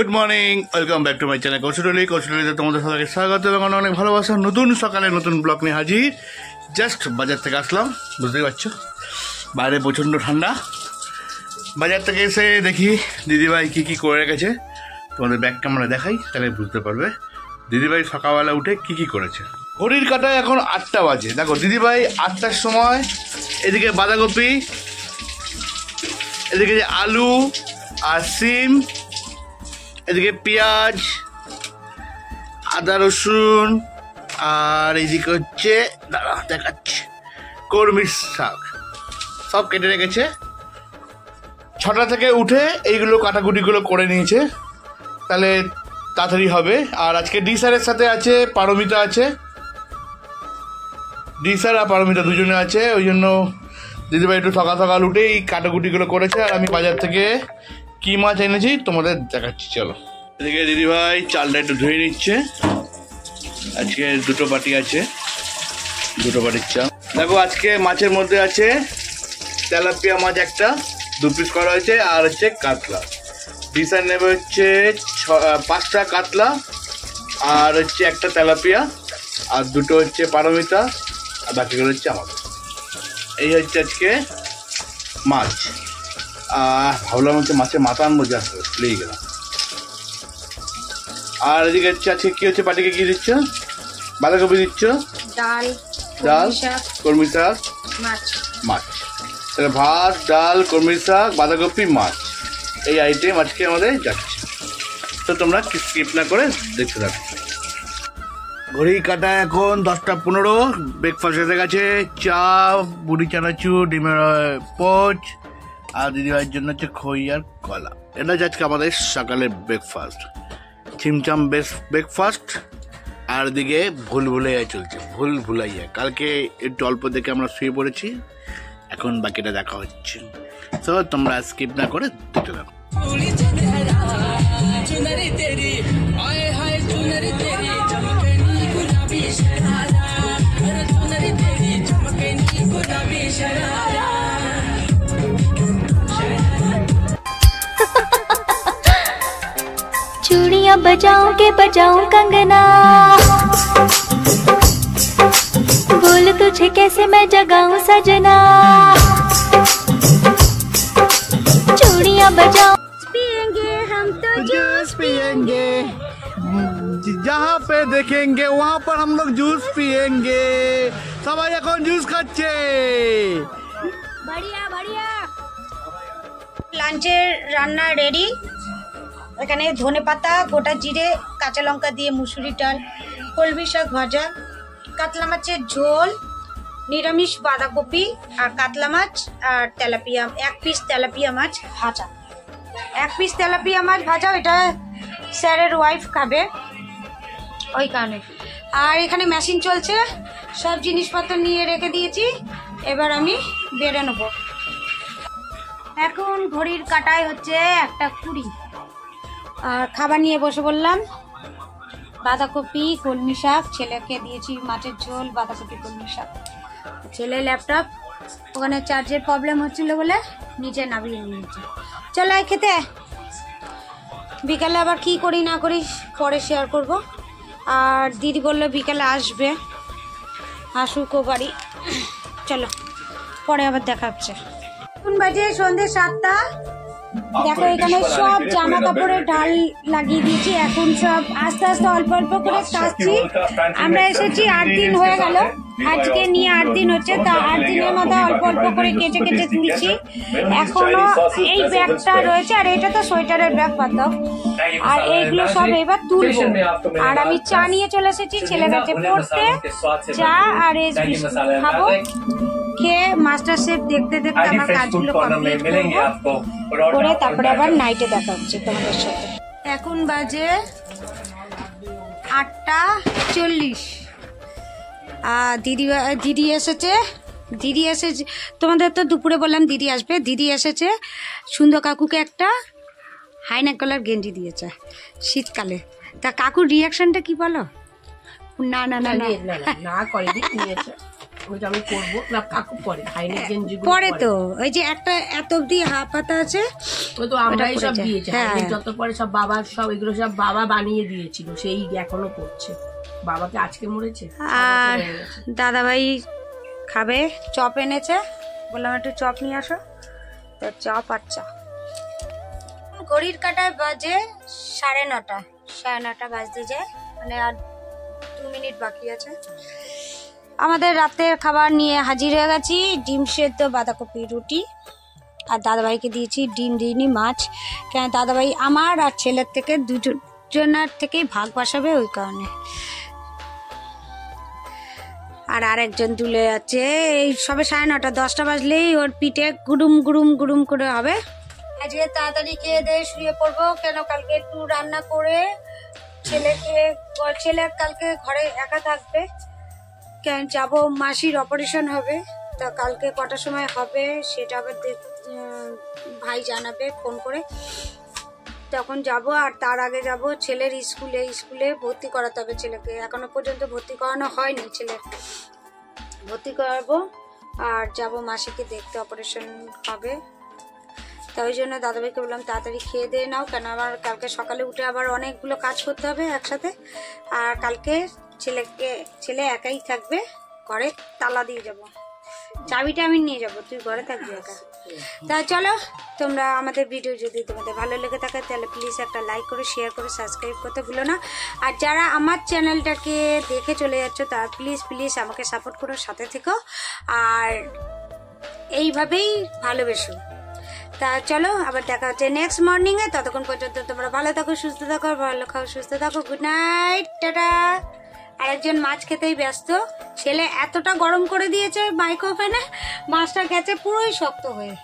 Good morning, welcome back to my channel কৌশলী তোমাদের সবাইকে স্বাগত এবং অনেক ভালোবাসা। নতুন সকালে নতুন ব্লগ নিয়ে হাজির। জাস্ট বাজার থেকে আসলাম, বুঝতেই পারছো বাইরে প্রচণ্ড ঠান্ডা। বাজার থেকে এসে দেখি দিদিভাই কী কী করে রেখেছে, তোমাদের ব্যাক ক্যামেরা দেখাই, তাহলে বুঝতে পারবে দিদিভাই সকালবেলা উঠে কী কী করেছে। ঘড়ির কাটায় এখন 8টা বাজে। দেখো দিদিভাই 8টার সময় এদিকে বাঁধাকপি, এদিকে যে আলু আর সিম, এদিকে পেঁয়াজ, আদা রসুন, আর এইদিকে হচ্ছে দাঁড়া দেখাচ্ছি কলমি শাক, সব কেটে রেখেছে। 6টা থেকে উঠে এইগুলো কাটাকুটিগুলো করে নিয়েছে, তাহলে তাড়াতাড়ি হবে। আর আজকে ডি স্যারের সাথে আছে পারমিতা, আছে ডি স্যার আর পারমিতা দুজনে আছে, ওই জন্য দিদিভাই একটু সকাল সকাল উঠেই কাটাকুটিগুলো করেছে। আর আমি বাজার থেকে কী মাছ এনেছি তোমাদের দেখাচ্ছি, চলো। এদিকে দিদিভাই চালটা একটু ধুয়ে নিচ্ছে, আজকে 2টো বাটি আছে, 2টো বাটির চাল। দেখো আজকে মাছের মধ্যে আছে তেলাপিয়া মাছ একটা 2 পিস করা হয়েছে, আর হচ্ছে কাতলা। ডিসার নেবে হচ্ছে 5টা কাতলা, আর হচ্ছে একটা তেলাপিয়া, আর 2টো হচ্ছে পারমিতা, আর বাকিগুলো হচ্ছে আমাদের। এই হচ্ছে আজকে মাছ। ভাবলাম হচ্ছে মাছের মাথা আনবো, যা লেগে গেলাম। আর এদিকে হচ্ছে আজকে কি হচ্ছে, পাটিকে কি দিচ্ছ? বাঁধাকপি দিচ্ছ, ডাল, কলমি শাক, মাছ। তাহলে ভাত, ডাল, কলমি শাক, বাঁধাকপি, মাছ, এই আইটেম আজকে আমাদের যাচ্ছে। তো তোমরা স্কিপ না করে দেখতে থাকো। ঘড়ি কাটা এখন 10টা 15। ব্রেকফাস্ট এসে গেছে, চা, বুড়ি চানাচুর, ডিমের পোচ, আর দিদিভাইয়ের জন্য হচ্ছে খই আর কলা। এটা হচ্ছে আজকে আমাদের সকালের ব্রেকফাস্ট, ছিমছাম ব্রেকফাস্ট। আর দিকে ভুলভুলাইয়া চলছে, ভুলভুলাইয়া। কালকে একটু অল্প দেখে আমরা শুয়ে পড়েছি, এখন বাকিটা দেখা হচ্ছে। তো তোমরা স্কিপ না করে দেখতে থাকো। चूड़ियां बजाऊं के बजाऊं कंगना, बोल तुझे कैसे मैं जगाऊं सजना, चूड़ियां बजाऊं। पिएंगे हम तो जूस पिएंगे, जहाँ पे देखेंगे वहाँ पर हम लोग जूस पिएंगे। সবাই এখন জুস খাচ্ছে। बढ़िया बढ़िया। লাঞ্চের রান্না রেডি। এখানে ধনে পাতা, গোটা জিরে, কাঁচা লঙ্কা দিয়ে মুসুরি ডাল, কলমি শাক ভাজা, কাতলা মাছের ঝোল, নিরামিষ বাঁধাকপি আর কাতলা মাছ, আর তেলাপিয়া 1 পিস তেলাপিয়া মাছ ভাজা। 1 পিস তেলাপিয়া মাছ ভাজা, এটা স্যারের ওয়াইফ খাবে ওই কারণে। আর এখানে মেশিন চলছে, সব জিনিসপত্র নিয়ে রেখে দিয়েছি, এবার আমি বেড়ে নেবো। এখন ঘড়ির কাটায় হচ্ছে 1:20। আর খাবার নিয়ে বসে বললাম, বাঁধাকপি, কলমি শাক, ছেলেকে দিয়েছি মাছের ঝোল, বাঁধাকপি, কলমি শাক। ছেলে ল্যাপটপ ওখানে চার্জের প্রবলেম হচ্ছিল বলে নিচে নামিয়ে নিয়েছে। চল আয় খেতে। বিকালে আবার কি করি না করি পরে শেয়ার করব। আর দিদি বললো বিকালে আসবে, আসুক ও বাড়ি। চলো পরে আবার দেখা হচ্ছে। এখন বাজে সন্ধ্যে 7টা। দেখো এখানে সব জামা কাপড়ের ঢাল লাগিয়ে দিয়েছি, এখন সব আস্তে আস্তে অল্প অল্প করে কাচছি। আমরা এসেছি 8 দিন হয়ে গেল, আজকে নিয়ে 8 দিন হচ্ছে, তা 8 দিনের মধ্যে অল্প অল্প করে কেচে কেচে তুলছি। এখনো এই ব্যাগটা রয়েছে, আর এটা তো সোয়েটারের ব্যাগ পাতাও, আর এইগুলো সব এবার তুলবো। আর আমি চা নিয়ে চলে এসেছি, ছেলে গেছে পড়তে, চা আর এস বিস্কুট খাবো। খেয়ে মাস্টার শেফ দেখতে দেখতে আমার কাজগুলো কমপ্লিট করবো, করে তারপরে আবার নাইটে দেখা হচ্ছে তোমাদের সাথে। এখন বাজে 8:40। আর দিদি এসেছে, তোমাদের তো দুপুরে বললাম দিদি আসবে। দিদি এসেছে, সুন্দর কাকুকে একটা হাইনা কালার গেঞ্জি দিয়েছে শীতকালে। তা কাকুর রিয়াকশনটা কি বলো? না না না না না করেনি, নিয়েছে। ওইটা আমি করবো না, কাকু পরে খাইনি গেঞ্জি পরে তো ওই যে একটা এত অব্দি হাফ পাতা আছে, ওই তো আমরাই সব দিয়েছি। যত পরে সব বাবার সব এগুলো সব বাবা বানিয়ে দিয়েছিল, সেই এখনো করছে। বাবাকে আজকে মরেছে। আর দাদাভাই খাবে, চপ এনেছে, বললাম একটু চপ নিয়ে আসো, তো চপ আর চা। ঘড়ির কাঁটায় বাজে 9:30, 9:30 বাজতে যায়, মানে আর 2 মিনিট বাকি আছে। আমাদের রাতের খাবার নিয়ে হাজির হয়ে গেছি, ডিম সেদ্ধ, বাঁধাকপি, রুটি, আর দাদাভাইকে দিয়েছি ডিম, দিইনি মাছ, কেন দাদাভাই আমার আর ছেলের থেকে দুজনের থেকেই ভাগ বসাবে, ওই কারণে। আর আরেকজন তুলে যাচ্ছে, এই সবে 9:30, 10টা বাজলেই ওর পিঠে গুড়ুম গুড়ুম গুড়ুম করে হবে। আজকে তাড়াতাড়ি খেয়ে দিয়ে শুয়ে পড়বো, কেন কালকে একটু রান্না করে ছেলে কালকে ঘরে একা থাকবে, কেন যাবো, মাসির অপারেশন হবে, তা কালকে কটার সময় হবে সেটা আবার ভাই জানাবে ফোন করে, তখন যাব। আর তার আগে যাব ছেলের স্কুলে ভর্তি করাতে হবে ছেলেকে, এখনো পর্যন্ত ভর্তি করানো হয়নি, ছেলের ভর্তি করাবো। আর যাব মাসিকে দেখতে, অপারেশন হবে, তাই ওই জন্য দাদাভাইকে বললাম তাড়াতাড়ি খেয়ে দিয়ে নাও, কেন আমার কালকে সকালে উঠে আবার অনেকগুলো কাজ করতে হবে একসাথে। আর কালকে ছেলে একাই থাকবে, ঘরে তালা দিয়ে যাব, চাবিটা আমি নিয়ে যাব, তুই ঘরে থাকবি একা। তা চলো, তোমরা আমাদের ভিডিও যদি তোমাদের ভালো লেগে থাকে তাহলে প্লিজ একটা লাইক করে, শেয়ার করে, সাবস্ক্রাইব করতে ভুলো না। আর যারা আমার চ্যানেলটাকে দেখে চলে যাচ্ছ তারা প্লিজ আমাকে সাপোর্ট করো, সাথে থেকো, আর এইভাবেই ভালোবেসো। তা চলো, আবার দেখা হচ্ছে নেক্সট মর্নিংয়ে, ততক্ষণ পর্যন্ত তোমরা ভালো থাকো, সুস্থ থাকো, ভালো খাও, সুস্থ থাকো, গুড নাইট, টাটা। আরেকজন মাছ খেতেই ব্যস্ত, ছেলে এতটা গরম করে দিয়েছে মাইক্রোওভেনে, মাছটা গেছে পুরোই শক্ত হয়ে।